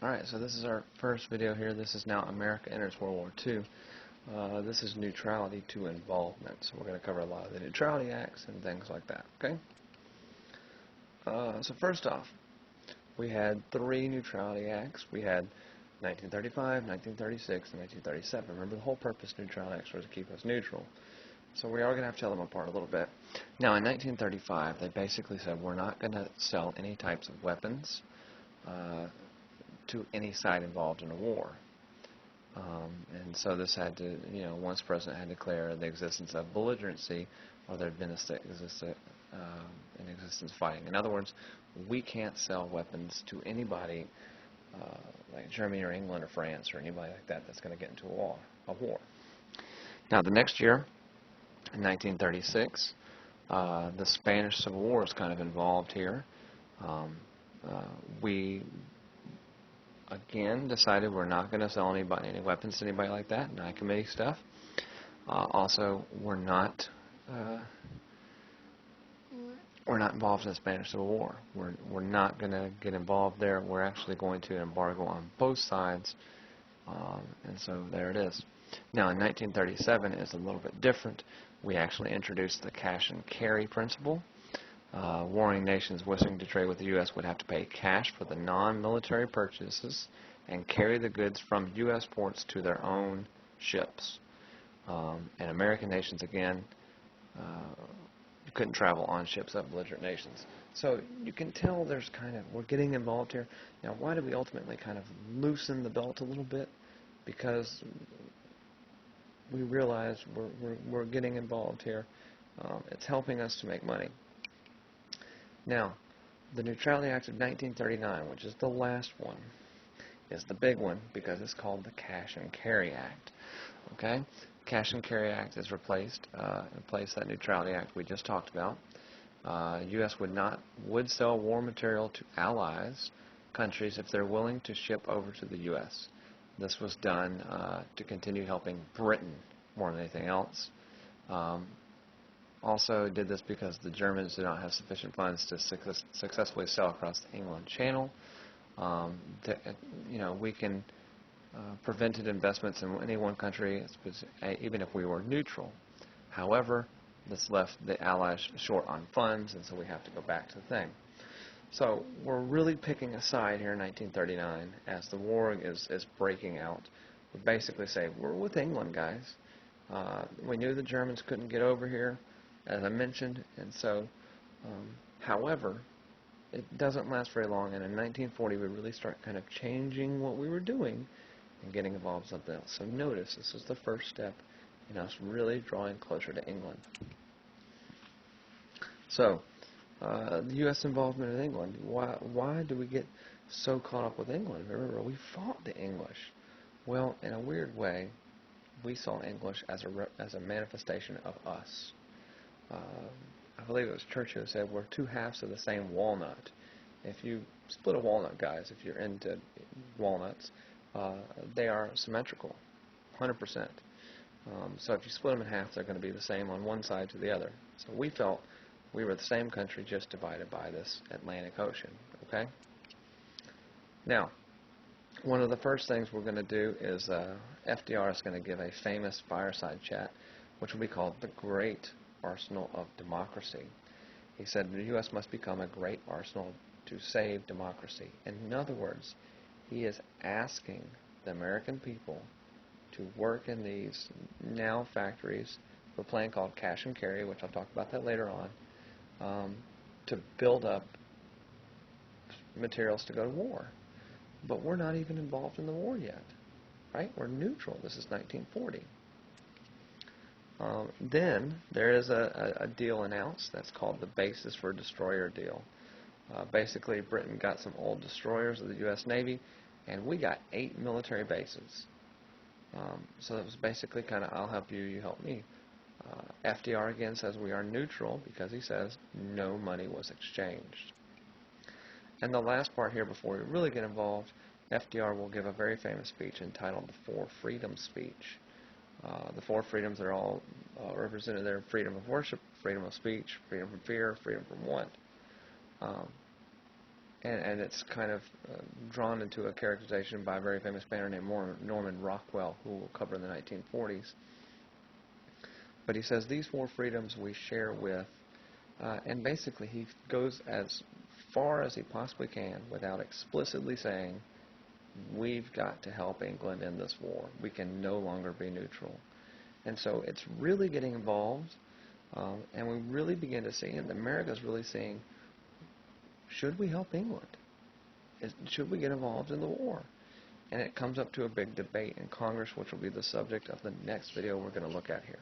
Alright, so this is our first video here. This is now America Enters World War II. This is neutrality to involvement. So we're going to cover a lot of the neutrality acts and things like that, okay? So first off, we had three neutrality acts. We had 1935, 1936, and 1937. Remember, the whole purpose of neutrality acts was to keep us neutral. So we are going to have to tell them apart a little bit. Now, in 1935, they basically said we're not going to sell any types of weapons to any side involved in a war. And so this had to, once the president had declared the existence of belligerency, or there had been in existence fighting. In other words, we can't sell weapons to anybody like Germany or England or France or anybody like that that's going to get into a war. Now, the next year, in 1936, the Spanish Civil War is kind of involved here. We again decided we're not going to sell any weapons to anybody like that, non-committee stuff. Also, we're not involved in the Spanish Civil War. We're not going to get involved there. We're actually going to embargo on both sides, and so there it is. Now, in 1937, it's a little bit different. We actually introduced the cash and carry principle. Warring nations wishing to trade with the U.S. would have to pay cash for the non-military purchases and carry the goods from U.S. ports to their own ships. And American nations, again, you couldn't travel on ships of belligerent nations. So you can tell there's we're getting involved here. Now, why did we ultimately kind of loosen the belt a little bit? Because we realize we're getting involved here. It's helping us to make money. Now, the Neutrality Act of 1939, which is the last one, is the big one because it's called the Cash and Carry Act. Okay, Cash and Carry Act is replaced that Neutrality Act we just talked about. U.S. would sell war material to allies countries if they're willing to ship over to the U.S. This was done to continue helping Britain more than anything else. Also did this because the Germans did not have sufficient funds to successfully sell across the England Channel. We can prevented investments in any one country, even if we were neutral. However, this left the Allies short on funds, and so we have to go back to the thing. So we're really picking a side here in 1939 as the war is breaking out. We basically say, we're with England, guys. We knew the Germans couldn't get over here, as I mentioned, and so, however, it doesn't last very long, and in 1940 we really start kind of changing what we were doing and getting involved in something else. So notice, this is the first step in us really drawing closer to England. So, the U.S. involvement in England, why do we get so caught up with England? Remember, we fought the English. Well, in a weird way, we saw English as a manifestation of us. I believe it was Churchill who said, we're two halves of the same walnut. If you split a walnut, guys, if you're into walnuts, they are symmetrical, 100%. So if you split them in half, they're going to be the same on one side to the other. So we felt we were the same country, just divided by this Atlantic Ocean, okay? Now, one of the first things we're going to do is FDR is going to give a famous fireside chat, which will be called the Great Arsenal of Democracy. He said the U.S. must become a great arsenal to save democracy. In other words, he is asking the American people to work in these now factories for a plan called Cash and Carry, which I'll talk about that later on, to build up materials to go to war. But we're not even involved in the war yet, right? We're neutral. This is 1940. Then there is a deal announced that's called the Basis for Destroyer deal. Basically, Britain got some old destroyers of the U.S. Navy, and we got 8 military bases. So it was basically kind of, I'll help you, you help me. FDR again says we are neutral because he says no money was exchanged. And the last part here, before we really get involved, FDR will give a very famous speech entitled the Four Freedoms speech. The four freedoms are all represented there: freedom of worship, freedom of speech, freedom from fear, freedom from want. and it's kind of drawn into a characterization by a very famous banner named Norman Rockwell, who we'll cover in the 1940s. But he says, these four freedoms we share with, and basically he goes as far as he possibly can without explicitly saying, we've got to help England in this war. We can no longer be neutral. And so it's really getting involved, and we really begin to see, and America's really seeing, should we help England? Should we get involved in the war? And it comes up to a big debate in Congress, which will be the subject of the next video we're going to look at here.